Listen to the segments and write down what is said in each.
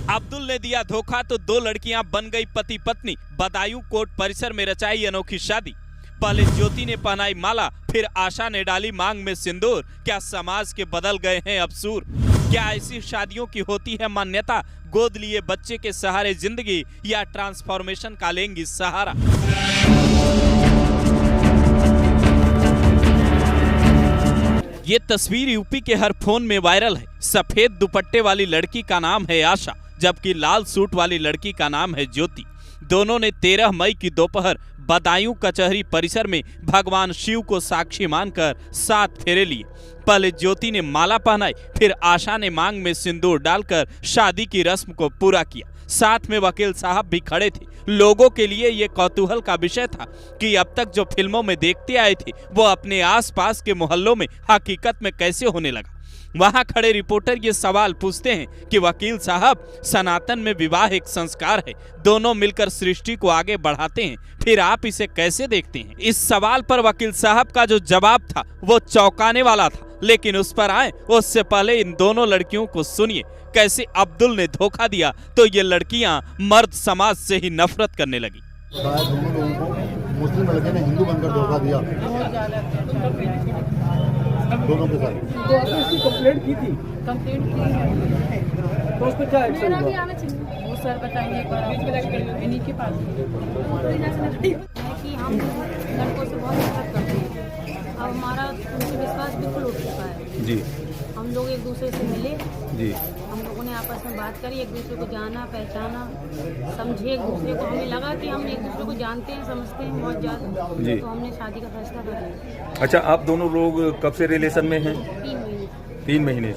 अब्दुल ने दिया धोखा तो दो लड़कियां बन गई पति पत्नी। बदायूं कोर्ट परिसर में रचाई अनोखी शादी। पहले ज्योति ने पहनाई माला, फिर आशा ने डाली मांग में सिंदूर। क्या समाज के बदल गए हैं अबसूर? क्या ऐसी शादियों की होती है मान्यता? गोद लिए बच्चे के सहारे जिंदगी या ट्रांसफॉर्मेशन का लेंगी सहारा? ये तस्वीर यूपी के हर फोन में वायरल है। सफेद दुपट्टे वाली लड़की का नाम है आशा, जबकि लाल सूट वाली लड़की का नाम है ज्योति। दोनों ने 13 मई की दोपहर बदायूं कचहरी परिसर में भगवान शिव को साक्षी मानकर 7 फेरे लिए। पहले ज्योति ने माला पहनाई, फिर आशा ने मांग में सिंदूर डालकर शादी की रस्म को पूरा किया। साथ में वकील साहब भी खड़े थे। लोगों के लिए ये कौतूहल का विषय था कि अब तक जो फिल्मों में देखते आए थे वो अपने आसपास के मोहल्लों में हकीकत में कैसे होने लगा। वहां खड़े रिपोर्टर ये सवाल पूछते हैं कि वकील साहब, सनातन में विवाह एक संस्कार है, दोनों मिलकर सृष्टि को आगे बढ़ाते हैं, फिर आप इसे कैसे देखते हैं? इस सवाल पर वकील साहब का जो जवाब था वो चौंकाने वाला था। लेकिन उस पर आए उससे पहले इन दोनों लड़कियों को सुनिए कैसे अब्दुल ने धोखा दिया तो ये लड़कियां मर्द समाज से ही नफरत करने लगी। शायद दोनों लोगों को मुस्लिम लड़के ने हिंदू बनकर धोखा दिया। दोनों के साथ तो आपने इसकी कंप्लेंट की थी? तो उस पर क्या एक्शन हुआ? वो सर बताएंगे एक बार इन्हीं के पास कि हम लड़कों से बहुत नफरत करते हैं। अब हमारा उनसे विश्वास बिल्कुल उठ चुका है जी। हम लोग एक दूसरे से मिले जी, हम लोगों ने आपस में बात करी, एक दूसरे को जाना पहचाना, समझे एक दूसरे को। हमें लगा कि हम एक दूसरे को जानते हैं, समझते हैं बहुत ज़्यादा, तो हमने शादी का फैसला कर लिया। अच्छा, आप दोनों लोग कब से रिलेशन में हैं? 3 महीने। 3 महीने।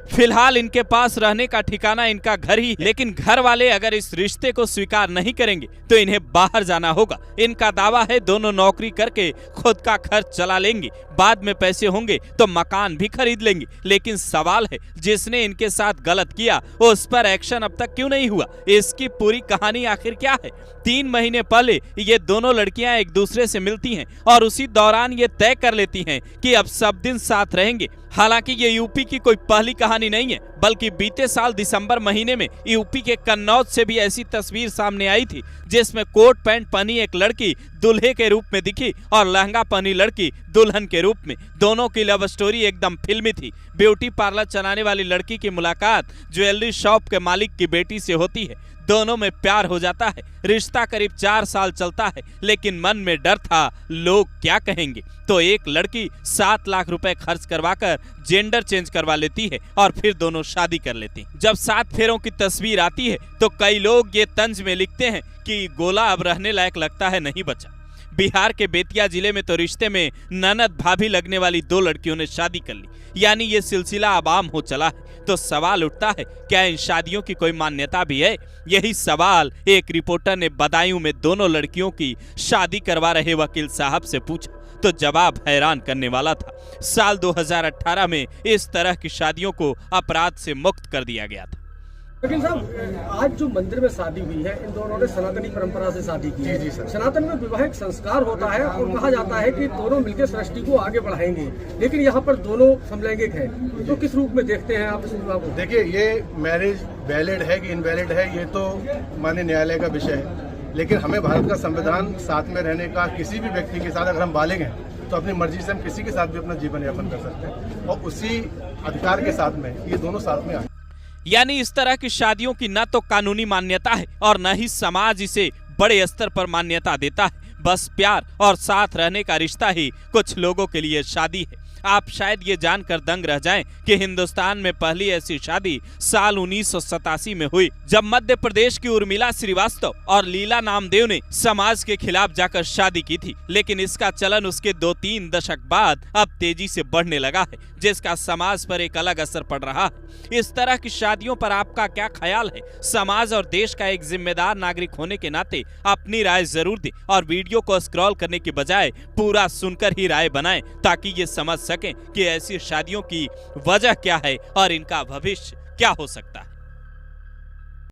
फिलहाल इनके पास रहने का ठिकाना इनका घर ही, लेकिन घर वाले अगर इस रिश्ते को स्वीकार नहीं करेंगे तो इन्हें बाहर जाना होगा। इनका दावा है दोनों नौकरी करके खुद का खर्च चला लेंगे, बाद में पैसे होंगे तो मकान भी खरीद लेंगे। लेकिन सवाल है, जिसने इनके साथ गलत किया उस पर एक्शन अब तक क्यों नहीं हुआ? इसकी पूरी कहानी आखिर क्या है? 3 महीने पहले ये दोनों लड़कियां एक दूसरे से मिलती हैं और उसी दौरान ये तय कर लेती हैं कि अब सब दिन साथ रहेंगे। हालांकि ये यूपी की कोई पहली कहानी नहीं है, बल्कि बीते साल दिसंबर महीने में यूपी के कन्नौज से भी ऐसी तस्वीर सामने आई थी, जिसमें कोट पैंट पहनी एक लड़की दूल्हे के रूप में दिखी और लहंगा पहनी लड़की दुल्हन के रूप में। दोनों की लव स्टोरी एकदम फिल्मी थी। ब्यूटी पार्लर चलाने वाली लड़की की मुलाकात ज्वेलरी शॉप के मालिक की बेटी से होती है। दोनों में प्यार हो जाता है। रिश्ता करीब 4 साल चलता है, लेकिन मन में डर था लोग क्या कहेंगे। तो एक लड़की 7 लाख रुपए खर्च करवाकर जेंडर चेंज करवा लेती है और फिर दोनों शादी कर लेते हैं। जब 7 फेरों की तस्वीर आती है तो कई लोग ये तंज में लिखते हैं कि गोला अब रहने लायक लगता है नहीं बचा। बिहार के बेतिया जिले में तो रिश्ते में ननद भाभी लगने वाली 2 लड़कियों ने शादी कर ली, यानी ये सिलसिला अब आम हो चला है। तो सवाल उठता है, क्या इन शादियों की कोई मान्यता भी है? यही सवाल एक रिपोर्टर ने बदायूं में दोनों लड़कियों की शादी करवा रहे वकील साहब से पूछा, तो जवाब हैरान करने वाला था। साल 2018 में इस तरह की शादियों को अपराध से मुक्त कर दिया गया था। लेकिन साहब, आज जो मंदिर में शादी हुई है, इन दोनों ने सनातनी परंपरा से शादी की है। जी सर। सनातन में विवाह एक संस्कार होता है और कहा जाता है कि दोनों मिलकर सृष्टि को आगे बढ़ाएंगे, लेकिन यहाँ पर दोनों समलैंगिक हैं। तो किस रूप में देखते हैं आप इस विवाह को? देखिए, ये मैरिज वैलिड है कि इनवैलिड है ये तो माननीय न्यायालय का विषय है, लेकिन हमें भारत का संविधान साथ में रहने का, किसी भी व्यक्ति के साथ अगर हम बालिग हैं तो अपनी मर्जी से हम किसी के साथ भी अपना जीवन यापन कर सकते हैं और उसी अधिकार के साथ में ये दोनों साथ में आए। यानी इस तरह की शादियों की न तो कानूनी मान्यता है और न ही समाज इसे बड़े स्तर पर मान्यता देता है। बस प्यार और साथ रहने का रिश्ता ही कुछ लोगों के लिए शादी है। आप शायद ये जानकर दंग रह जाएं कि हिंदुस्तान में पहली ऐसी शादी साल 1987 में हुई, जब मध्य प्रदेश की उर्मिला श्रीवास्तव और लीला नामदेव ने समाज के खिलाफ जाकर शादी की थी। लेकिन इसका चलन उसके 2-3 दशक बाद अब तेजी से बढ़ने लगा है, जिसका समाज पर एक अलग असर पड़ रहा है। इस तरह की शादियों पर आपका क्या ख्याल है? समाज और देश का एक जिम्मेदार नागरिक होने के नाते अपनी राय जरूर दें और वीडियो को स्क्रॉल करने की बजाय पूरा सुनकर ही राय बनाएं, ताकि ये समझ सकें कि ऐसी शादियों की वजह क्या है और इनका भविष्य क्या हो सकता है।